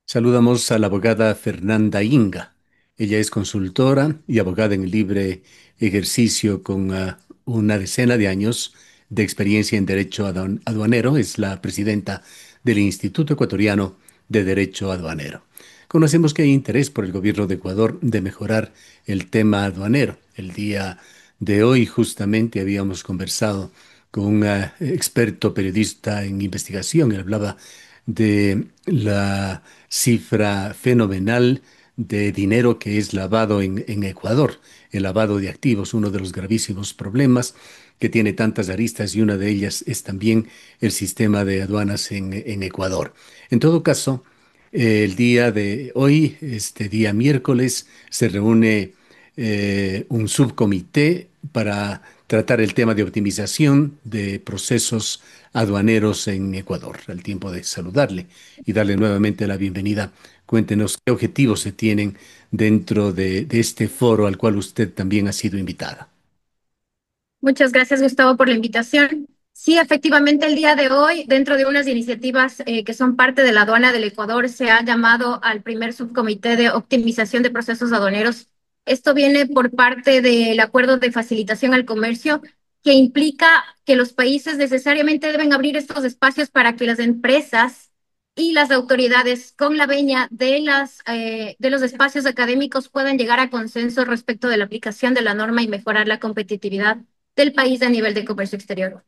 Saludamos a la abogada Fernanda Inga. Ella es consultora y abogada en libre ejercicio con una decena de años de experiencia en derecho aduanero. Es la presidenta del Instituto Ecuatoriano de Derecho Aduanero. Conocemos que hay interés por el gobierno de Ecuador de mejorar el tema aduanero. El día de hoy justamente habíamos conversado con un experto periodista en investigación. Él hablaba de la cifra fenomenal de dinero que es lavado en Ecuador. El lavado de activos, uno de los gravísimos problemas que tiene tantas aristas y una de ellas es también el sistema de aduanas en Ecuador. En todo caso, el día de hoy, este día miércoles, se reúne un subcomité para tratar el tema de optimización de procesos aduaneros en Ecuador. Al tiempo de saludarle y darle nuevamente la bienvenida, cuéntenos qué objetivos se tienen dentro de este foro al cual usted también ha sido invitada. Muchas gracias, Gustavo, por la invitación. Sí, efectivamente, el día de hoy, dentro de unas iniciativas que son parte de la aduana del Ecuador, se ha llamado al primer subcomité de optimización de procesos aduaneros. Esto viene por parte del Acuerdo de Facilitación al Comercio, que implica que los países necesariamente deben abrir estos espacios para que las empresas y las autoridades, con la venia de de los espacios académicos, puedan llegar a consensos respecto de la aplicación de la norma y mejorar la competitividad del país a nivel de comercio exterior.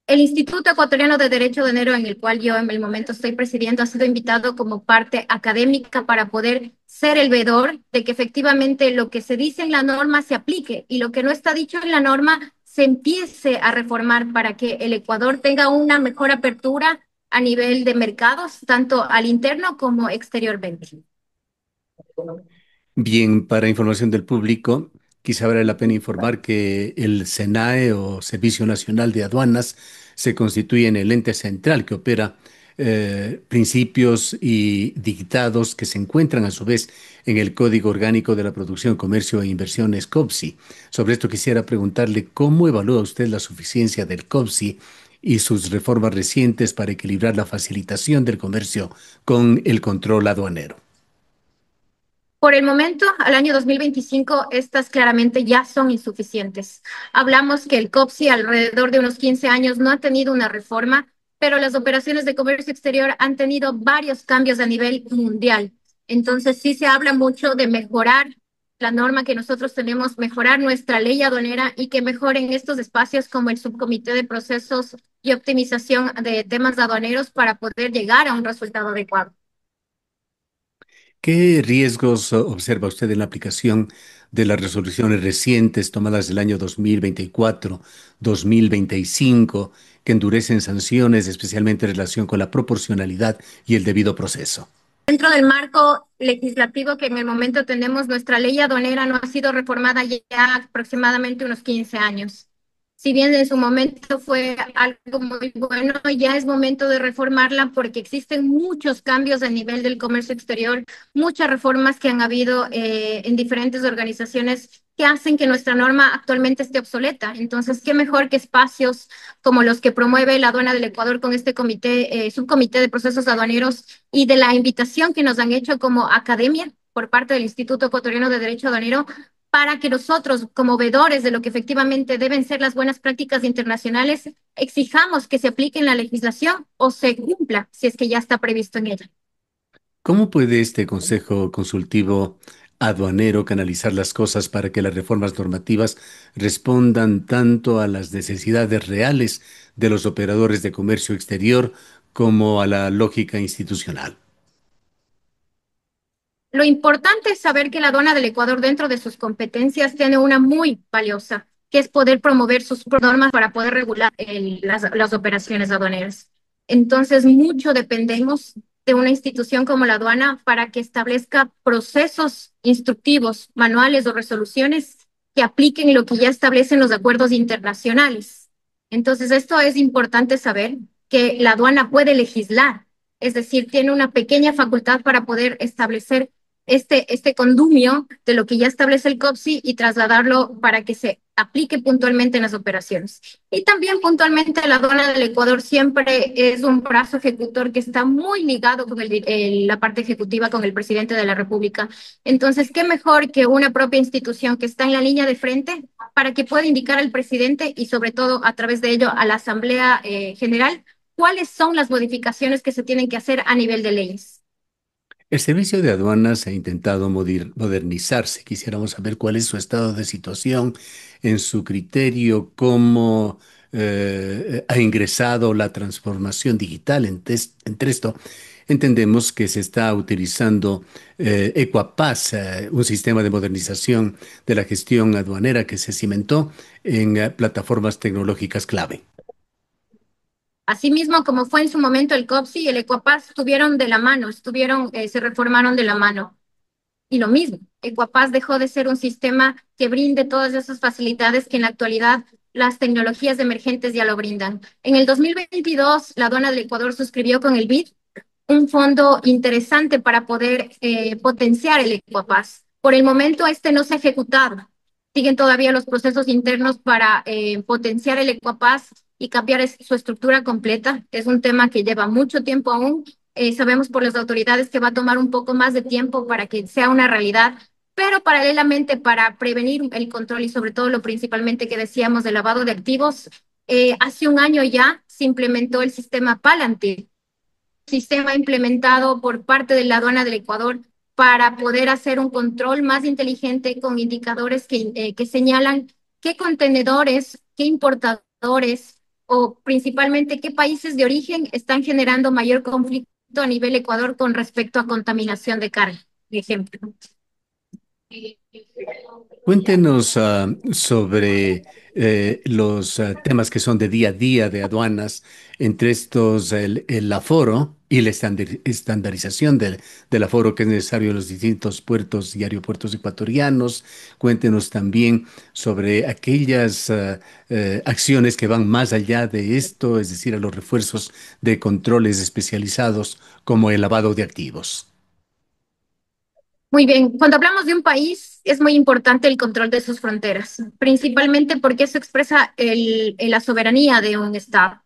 El Instituto Ecuatoriano de Derecho de Enero, en el cual yo en el momento estoy presidiendo, ha sido invitado como parte académica para poder ser el veedor de que efectivamente lo que se dice en la norma se aplique y lo que no está dicho en la norma se empiece a reformar para que el Ecuador tenga una mejor apertura a nivel de mercados, tanto al interno como exteriormente. Bien, para información del público, quizá vale la pena informar que el SENAE o Servicio Nacional de Aduanas se constituye en el ente central que opera principios y dictados que se encuentran a su vez en el Código Orgánico de la Producción, Comercio e Inversiones COPSI. Sobre esto quisiera preguntarle cómo evalúa usted la suficiencia del COPSI y sus reformas recientes para equilibrar la facilitación del comercio con el control aduanero. Por el momento, al año 2025, estas claramente ya son insuficientes. Hablamos que el COPSI alrededor de unos 15 años no ha tenido una reforma, pero las operaciones de comercio exterior han tenido varios cambios a nivel mundial. Entonces, sí se habla mucho de mejorar la norma que nosotros tenemos, mejorar nuestra ley aduanera y que mejoren estos espacios como el subcomité de procesos y optimización de temas aduaneros para poder llegar a un resultado adecuado. ¿Qué riesgos observa usted en la aplicación de las resoluciones recientes tomadas el año 2024, 2025, que endurecen sanciones, especialmente en relación con la proporcionalidad y el debido proceso? Dentro del marco legislativo que en el momento tenemos, nuestra ley aduanera no ha sido reformada ya aproximadamente unos 15 años. Si bien en su momento fue algo muy bueno, ya es momento de reformarla porque existen muchos cambios a nivel del comercio exterior, muchas reformas que han habido en diferentes organizaciones que hacen que nuestra norma actualmente esté obsoleta. Entonces, qué mejor que espacios como los que promueve la aduana del Ecuador con este comité, subcomité de procesos aduaneros y de la invitación que nos han hecho como academia por parte del Instituto Ecuatoriano de Derecho Aduanero para que nosotros, como vedores de lo que efectivamente deben ser las buenas prácticas internacionales, exijamos que se aplique en la legislación o se cumpla si es que ya está previsto en ella. ¿Cómo puede este Consejo Consultivo Aduanero canalizar las cosas para que las reformas normativas respondan tanto a las necesidades reales de los operadores de comercio exterior como a la lógica institucional? Lo importante es saber que la aduana del Ecuador dentro de sus competencias tiene una muy valiosa, que es poder promover sus normas para poder regular las operaciones aduaneras. Entonces, mucho dependemos de una institución como la aduana para que establezca procesos instructivos, manuales o resoluciones que apliquen lo que ya establecen los acuerdos internacionales. Entonces, esto es importante saber que la aduana puede legislar, es decir, tiene una pequeña facultad para poder establecer este condumio de lo que ya establece el COPSI y trasladarlo para que se aplique puntualmente en las operaciones. Y también puntualmente la aduana del Ecuador siempre es un brazo ejecutor que está muy ligado con la parte ejecutiva, con el presidente de la República. Entonces, ¿qué mejor que una propia institución que está en la línea de frente para que pueda indicar al presidente y sobre todo a través de ello a la Asamblea General cuáles son las modificaciones que se tienen que hacer a nivel de leyes? El servicio de aduanas ha intentado modernizarse. Quisiéramos saber cuál es su estado de situación, en su criterio, cómo ha ingresado la transformación digital entre esto. Entendemos que se está utilizando Equapas, un sistema de modernización de la gestión aduanera que se cimentó en plataformas tecnológicas clave. Asimismo, como fue en su momento el COPSI y el Ecuapaz, estuvieron de la mano, se reformaron de la mano. Y lo mismo, Ecuapaz dejó de ser un sistema que brinde todas esas facilidades que en la actualidad las tecnologías emergentes ya lo brindan. En el 2022, la aduana del Ecuador suscribió con el BID un fondo interesante para poder potenciar el Ecuapaz. Por el momento, este no se ha ejecutado. Siguen todavía los procesos internos para potenciar el Ecuapaz y cambiar su estructura completa. Es un tema que lleva mucho tiempo aún. Sabemos por las autoridades que va a tomar un poco más de tiempo para que sea una realidad, pero paralelamente para prevenir el control y sobre todo lo principalmente que decíamos del lavado de activos, hace un año ya se implementó el sistema Palantir, sistema implementado por parte de la aduana del Ecuador para poder hacer un control más inteligente con indicadores que señalan qué contenedores, qué importadores o principalmente qué países de origen están generando mayor conflicto a nivel Ecuador con respecto a contaminación de carga, por ejemplo. Cuéntenos sobre los temas que son de día a día de aduanas, entre estos el aforo y la estandarización del aforo que es necesario en los distintos puertos y aeropuertos ecuatorianos. Cuéntenos también sobre aquellas acciones que van más allá de esto, es decir, a los refuerzos de controles especializados como el lavado de activos. Muy bien, cuando hablamos de un país es muy importante el control de sus fronteras, principalmente porque eso expresa la soberanía de un Estado.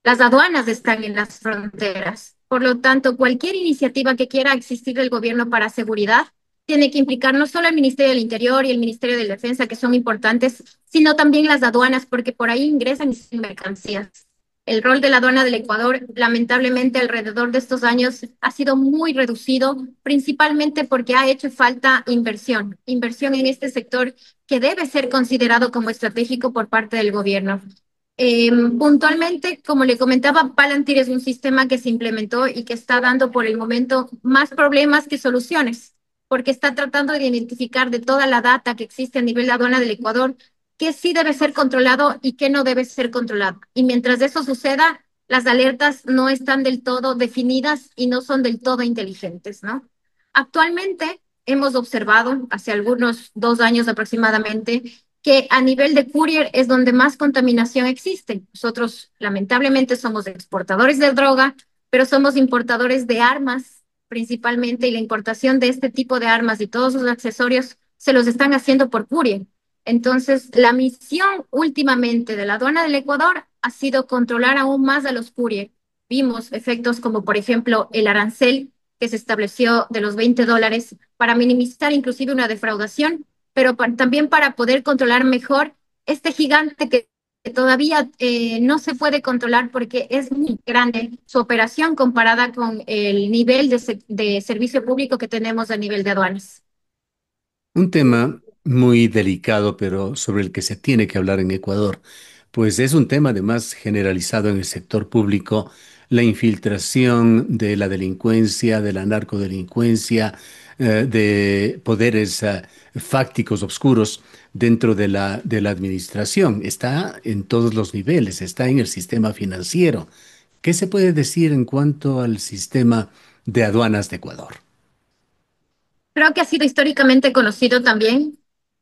Las aduanas están en las fronteras. Por lo tanto, cualquier iniciativa que quiera existir del gobierno para seguridad tiene que implicar no solo el Ministerio del Interior y el Ministerio de Defensa, que son importantes, sino también las aduanas, porque por ahí ingresan y salen mercancías. El rol de la aduana del Ecuador, lamentablemente, alrededor de estos años ha sido muy reducido, principalmente porque ha hecho falta inversión en este sector que debe ser considerado como estratégico por parte del gobierno. Puntualmente, como le comentaba, Palantir es un sistema que se implementó y que está dando por el momento más problemas que soluciones, porque está tratando de identificar de toda la data que existe a nivel de aduana del Ecuador qué sí debe ser controlado y qué no debe ser controlado. Y mientras eso suceda, las alertas no están del todo definidas y no son del todo inteligentes, ¿no? Actualmente hemos observado, hace algunos 2 años aproximadamente, que a nivel de courier es donde más contaminación existe. Nosotros lamentablemente somos exportadores de droga, pero somos importadores de armas principalmente y la importación de este tipo de armas y todos sus accesorios se los están haciendo por courier. Entonces, la misión últimamente de la aduana del Ecuador ha sido controlar aún más a los courier. Vimos efectos como, por ejemplo, el arancel que se estableció de los $20 para minimizar inclusive una defraudación, pero también para poder controlar mejor este gigante que todavía no se puede controlar porque es muy grande su operación comparada con el nivel de servicio público que tenemos a nivel de aduanas. Un tema muy delicado, pero sobre el que se tiene que hablar en Ecuador, pues es un tema además generalizado en el sector público, la infiltración de la delincuencia, de la narcodelincuencia, de poderes fácticos oscuros dentro de la administración. Está en todos los niveles, está en el sistema financiero. ¿Qué se puede decir en cuanto al sistema de aduanas de Ecuador? Creo que ha sido históricamente conocido también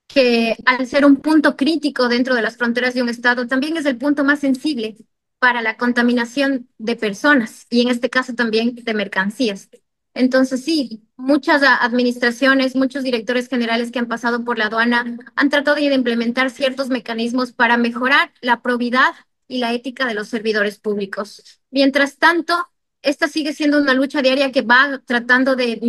que al ser un punto crítico dentro de las fronteras de un estado, también es el punto más sensible para la contaminación de personas y en este caso también de mercancías. Entonces, sí, muchas administraciones, muchos directores generales que han pasado por la aduana han tratado de implementar ciertos mecanismos para mejorar la probidad y la ética de los servidores públicos. Mientras tanto, esta sigue siendo una lucha diaria que va tratando de,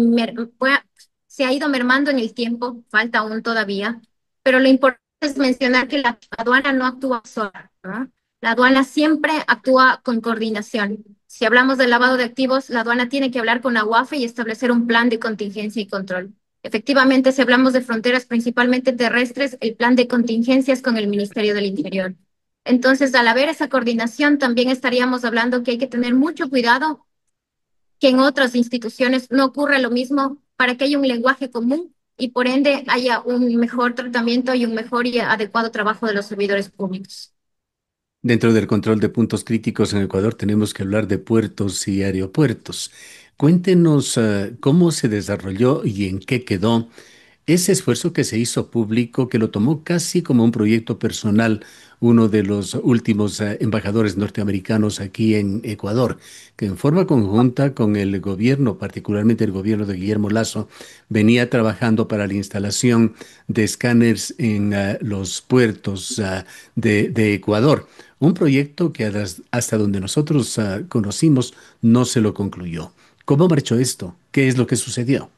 se ha ido mermando en el tiempo, falta aún todavía, pero lo importante es mencionar que la aduana no actúa sola, ¿no? La aduana siempre actúa con coordinación. Si hablamos del lavado de activos, la aduana tiene que hablar con la UAFE y establecer un plan de contingencia y control. Efectivamente, si hablamos de fronteras principalmente terrestres, el plan de contingencia es con el Ministerio del Interior. Entonces, al haber esa coordinación, también estaríamos hablando que hay que tener mucho cuidado que en otras instituciones no ocurra lo mismo para que haya un lenguaje común y por ende haya un mejor tratamiento y un mejor y adecuado trabajo de los servidores públicos. Dentro del control de puntos críticos en Ecuador tenemos que hablar de puertos y aeropuertos. Cuéntenos, cómo se desarrolló y en qué quedó ese esfuerzo que se hizo público, que lo tomó casi como un proyecto personal, uno de los últimos embajadores norteamericanos aquí en Ecuador, que en forma conjunta con el gobierno, particularmente el gobierno de Guillermo Lasso, venía trabajando para la instalación de escáneres en los puertos de Ecuador. Un proyecto que hasta donde nosotros conocimos no se lo concluyó. ¿Cómo marchó esto? ¿Qué es lo que sucedió?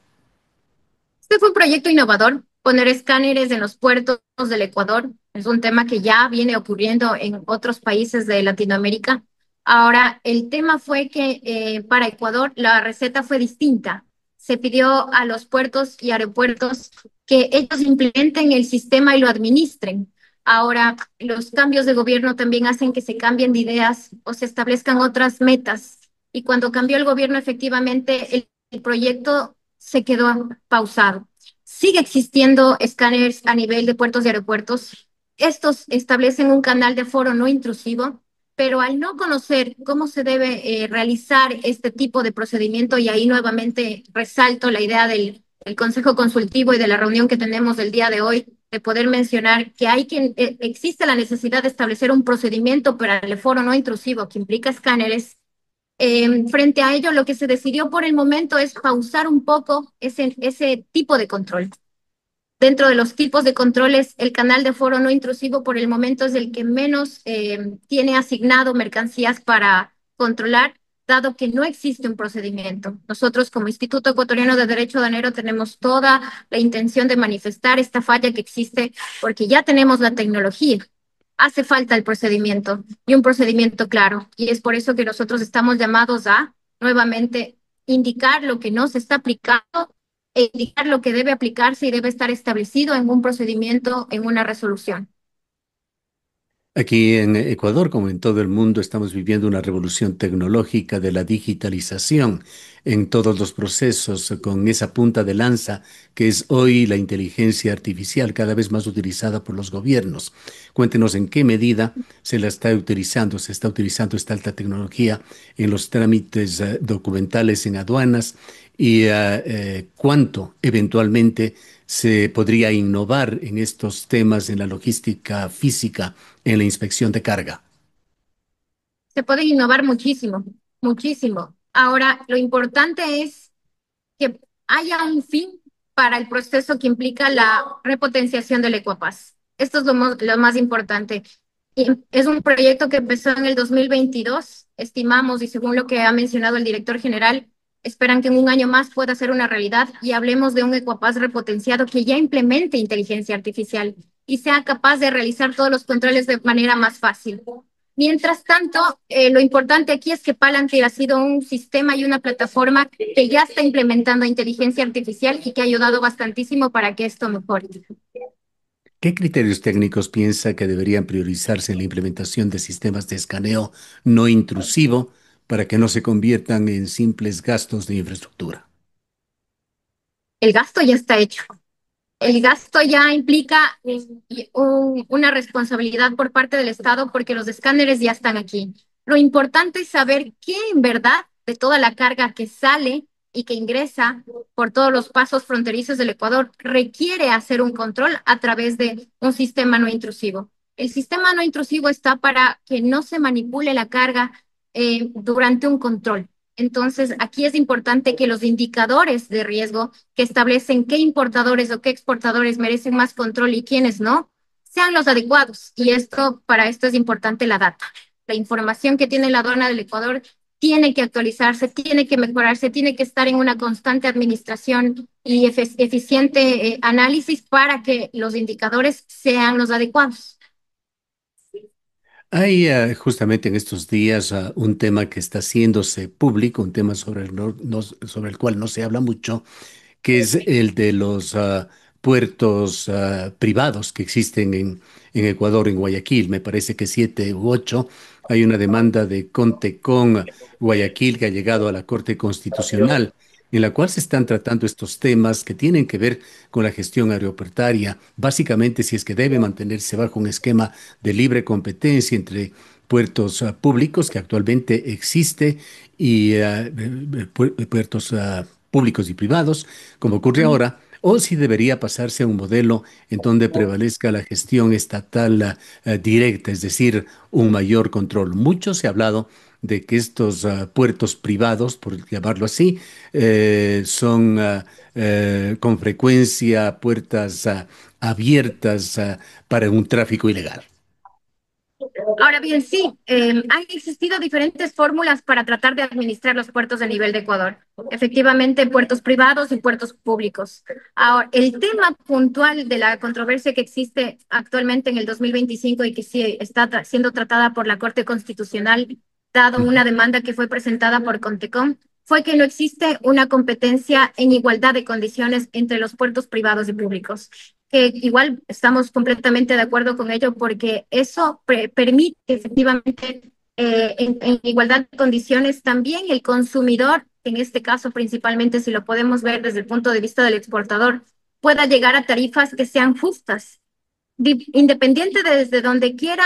Este fue un proyecto innovador. Poner escáneres en los puertos del Ecuador es un tema que ya viene ocurriendo en otros países de Latinoamérica. Ahora, el tema fue que para Ecuador la receta fue distinta. Se pidió a los puertos y aeropuertos que ellos implementen el sistema y lo administren. Ahora, los cambios de gobierno también hacen que se cambien de ideas o se establezcan otras metas. Y cuando cambió el gobierno, efectivamente, el proyecto se quedó pausado. Sigue existiendo escáneres a nivel de puertos y aeropuertos. Estos establecen un canal de foro no intrusivo, pero al no conocer cómo se debe realizar este tipo de procedimiento, y ahí nuevamente resalto la idea del Consejo Consultivo y de la reunión que tenemos el día de hoy, de poder mencionar que existe la necesidad de establecer un procedimiento para el foro no intrusivo que implica escáneres. Frente a ello, lo que se decidió por el momento es pausar un poco ese tipo de control. Dentro de los tipos de controles, el canal de foro no intrusivo por el momento es el que menos tiene asignado mercancías para controlar, dado que no existe un procedimiento. Nosotros como Instituto Ecuatoriano de Derecho Aduanero tenemos toda la intención de manifestar esta falla que existe porque ya tenemos la tecnología. Hace falta el procedimiento y un procedimiento claro. Y es por eso que nosotros estamos llamados a nuevamente indicar lo que no se está aplicando e indicar lo que debe aplicarse y debe estar establecido en un procedimiento, en una resolución. Aquí en Ecuador, como en todo el mundo, estamos viviendo una revolución tecnológica de la digitalización en todos los procesos, con esa punta de lanza que es hoy la inteligencia artificial, cada vez más utilizada por los gobiernos. Cuéntenos en qué medida se está utilizando esta alta tecnología en los trámites documentales en aduanas y cuánto eventualmente se podría innovar en estos temas en la logística física en la inspección de carga. Se puede innovar muchísimo, muchísimo. Ahora, lo importante es que haya un fin para el proceso que implica la repotenciación del Ecuapaz. Esto es lo más importante. Y es un proyecto que empezó en el 2022, estimamos, y según lo que ha mencionado el director general, esperan que en un año más pueda ser una realidad y hablemos de un Ecuapaz repotenciado que ya implemente inteligencia artificial y sea capaz de realizar todos los controles de manera más fácil. Mientras tanto, lo importante aquí es que Palantir ha sido un sistema y una plataforma que ya está implementando inteligencia artificial y que ha ayudado bastantísimo para que esto mejore. ¿Qué criterios técnicos piensa que deberían priorizarse en la implementación de sistemas de escaneo no intrusivo para que no se conviertan en simples gastos de infraestructura? El gasto ya está hecho. El gasto ya implica una responsabilidad por parte del Estado porque los escáneres ya están aquí. Lo importante es saber qué en verdad de toda la carga que sale y que ingresa por todos los pasos fronterizos del Ecuador requiere hacer un control a través de un sistema no intrusivo. El sistema no intrusivo está para que no se manipule la carga durante un control. Entonces, aquí es importante que los indicadores de riesgo que establecen qué importadores o qué exportadores merecen más control y quiénes no, sean los adecuados. Y esto, para esto es importante la data. La información que tiene la aduana del Ecuador tiene que actualizarse, tiene que mejorarse, tiene que estar en una constante administración y eficiente análisis para que los indicadores sean los adecuados. Hay justamente en estos días un tema que está haciéndose público, un tema sobre sobre el cual no se habla mucho, que es el de los puertos privados que existen en Ecuador, en Guayaquil. Me parece que siete u ocho. Hay una demanda de Contecon Guayaquil que ha llegado a la Corte Constitucional, en la cual se están tratando estos temas que tienen que ver con la gestión aeroportuaria, básicamente si es que debe mantenerse bajo un esquema de libre competencia entre puertos públicos que actualmente existe y puertos públicos y privados como ocurre ahora, o si debería pasarse a un modelo en donde prevalezca la gestión estatal directa, es decir, un mayor control. Mucho se ha hablado de que estos puertos privados, por llamarlo así, son con frecuencia puertas abiertas para un tráfico ilegal. Ahora bien, sí, han existido diferentes fórmulas para tratar de administrar los puertos a nivel de Ecuador. Efectivamente, puertos privados y puertos públicos. Ahora, el tema puntual de la controversia que existe actualmente en el 2025 y que sí está siendo tratada por la Corte Constitucional, dado una demanda que fue presentada por Contecom, fue que no existe una competencia en igualdad de condiciones entre los puertos privados y públicos, que igual estamos completamente de acuerdo con ello porque eso permite efectivamente en igualdad de condiciones también el consumidor, en este caso principalmente si lo podemos ver desde el punto de vista del exportador, pueda llegar a tarifas que sean justas, independiente de desde donde quiera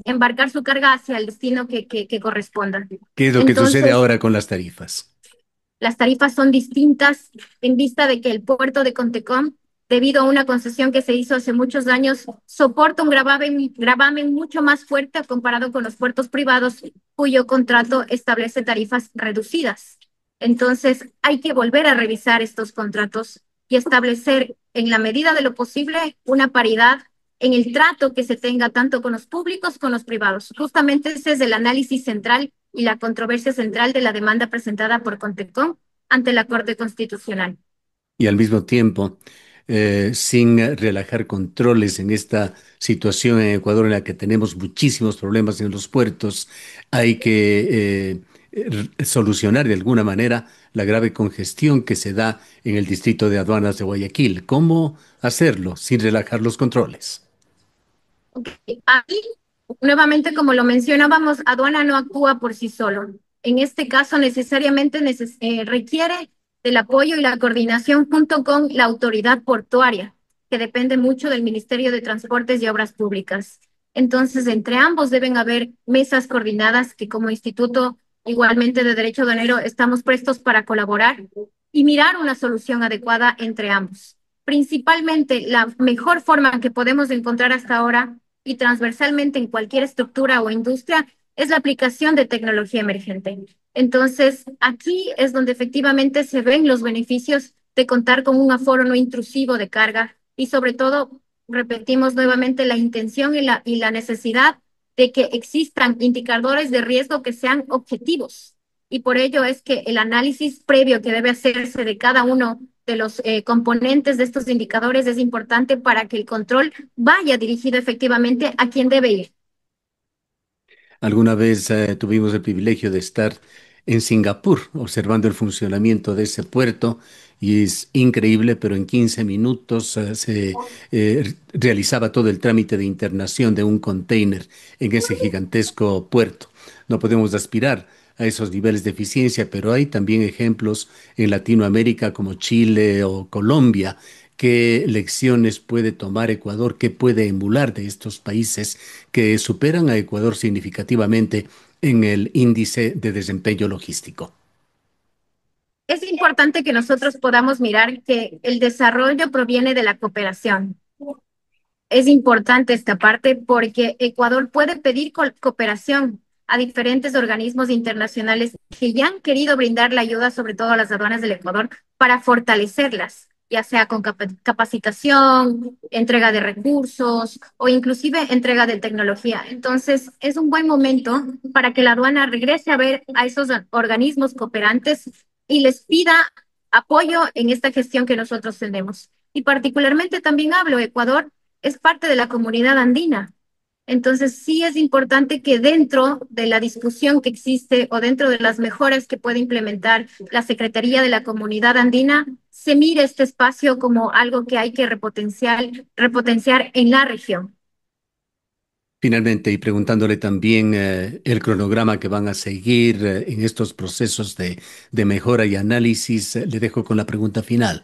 embarcar su carga hacia el destino que corresponda. ¿Qué es lo que sucede Entonces, ahora con las tarifas? las tarifas son distintas en vista de que el puerto de Contecom, debido a una concesión que se hizo hace muchos años, soporta un gravamen mucho más fuerte comparado con los puertos privados, cuyo contrato establece tarifas reducidas. Entonces, hay que volver a revisar estos contratos y establecer, en la medida de lo posible, una paridad en el trato que se tenga tanto con los públicos como con los privados. Justamente ese es el análisis central y la controversia central de la demanda presentada por Contecom ante la Corte Constitucional. Y al mismo tiempo, sin relajar controles en esta situación en Ecuador en la que tenemos muchísimos problemas en los puertos, hay que solucionar de alguna manera la grave congestión que se da en el distrito de aduanas de Guayaquil. ¿Cómo hacerlo sin relajar los controles? Aquí, nuevamente, como lo mencionábamos, aduana no actúa por sí solo. En este caso, necesariamente requiere del apoyo y la coordinación junto con la autoridad portuaria, que depende mucho del Ministerio de Transportes y Obras Públicas. Entonces, entre ambos deben haber mesas coordinadas que como Instituto igualmente de Derecho Aduanero estamos prestos para colaborar y mirar una solución adecuada entre ambos. Principalmente, la mejor forma que podemos encontrar hasta ahora y transversalmente en cualquier estructura o industria es la aplicación de tecnología emergente. Entonces, aquí es donde efectivamente se ven los beneficios de contar con un aforo no intrusivo de carga y sobre todo, repetimos nuevamente la intención y la necesidad de que existan indicadores de riesgo que sean objetivos. Y por ello es que el análisis previo que debe hacerse de cada uno de los componentes de estos indicadores es importante para que el control vaya dirigido efectivamente a quien debe ir. Alguna vez tuvimos el privilegio de estar en Singapur observando el funcionamiento de ese puerto y es increíble, pero en 15 minutos se realizaba todo el trámite de internación de un container en ese gigantesco puerto. No podemos aspirar a esos niveles de eficiencia, pero hay también ejemplos en Latinoamérica como Chile o Colombia. ¿Qué lecciones puede tomar Ecuador? ¿Qué puede emular de estos países que superan a Ecuador significativamente en el índice de desempeño logístico? Es importante que nosotros podamos mirar que el desarrollo proviene de la cooperación. Es importante esta parte porque Ecuador puede pedir cooperación, a diferentes organismos internacionales que ya han querido brindar la ayuda, sobre todo a las aduanas del Ecuador, para fortalecerlas, ya sea con capacitación, entrega de recursos o inclusive entrega de tecnología. Entonces, es un buen momento para que la aduana regrese a ver a esos organismos cooperantes y les pida apoyo en esta gestión que nosotros tenemos. Y particularmente también hablo, Ecuador es parte de la comunidad andina. Entonces, sí es importante que dentro de la discusión que existe o dentro de las mejoras que puede implementar la Secretaría de la Comunidad Andina, se mire este espacio como algo que hay que repotenciar en la región. Finalmente, y preguntándole también el cronograma que van a seguir en estos procesos de mejora y análisis, le dejo con la pregunta final.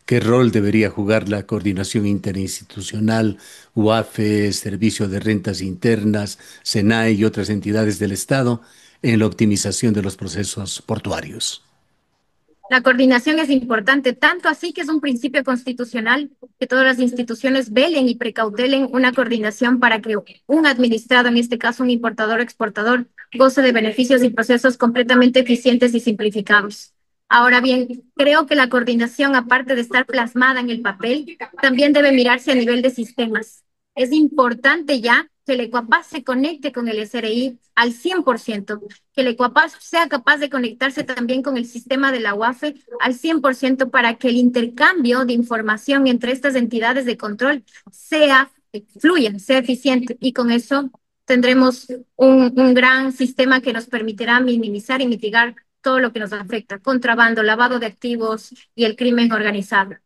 ¿Qué rol debería jugar la coordinación interinstitucional, UAFE, Servicio de Rentas Internas, SENAE y otras entidades del Estado en la optimización de los procesos portuarios? La coordinación es importante, tanto así que es un principio constitucional que todas las instituciones velen y precautelen una coordinación para que un administrado, en este caso un importador o exportador, goce de beneficios y procesos completamente eficientes y simplificados. Ahora bien, creo que la coordinación, aparte de estar plasmada en el papel, también debe mirarse a nivel de sistemas. Es importante ya que el Ecuapaz se conecte con el SRI al 100%, que el Ecuapaz sea capaz de conectarse también con el sistema de la UAFE al 100% para que el intercambio de información entre estas entidades de control fluya, sea eficiente y con eso tendremos un gran sistema que nos permitirá minimizar y mitigar todo lo que nos afecta, contrabando, lavado de activos y el crimen organizado.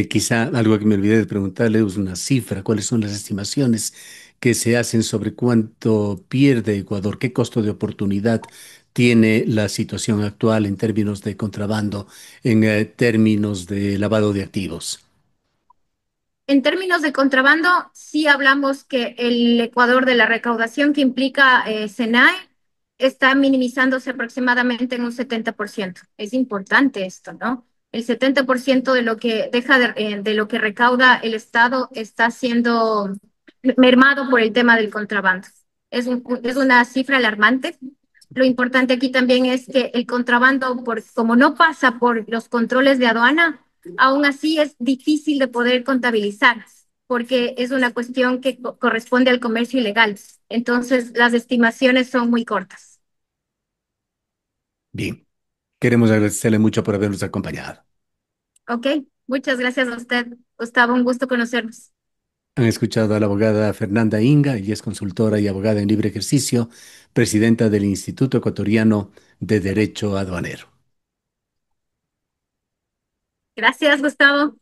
Quizá algo que me olvidé de preguntarle es una cifra. ¿Cuáles son las estimaciones que se hacen sobre cuánto pierde Ecuador? ¿Qué costo de oportunidad tiene la situación actual en términos de contrabando, en términos de lavado de activos? En términos de contrabando, sí hablamos que el Ecuador de la recaudación que implica SENAE está minimizándose aproximadamente en un 70%. Es importante esto, ¿no? El 70% de lo que de lo que recauda el Estado está siendo mermado por el tema del contrabando. Es una cifra alarmante. Lo importante aquí también es que el contrabando, como no pasa por los controles de aduana, aún así es difícil de poder contabilizar porque es una cuestión que corresponde al comercio ilegal. Entonces, las estimaciones son muy cortas. Bien, queremos agradecerle mucho por habernos acompañado. ¿Ok? Muchas gracias a usted, Gustavo. Un gusto conocernos. Han escuchado a la abogada Fernanda Inga, ella es consultora y abogada en libre ejercicio, presidenta del Instituto Ecuatoriano de Derecho Aduanero. Gracias, Gustavo.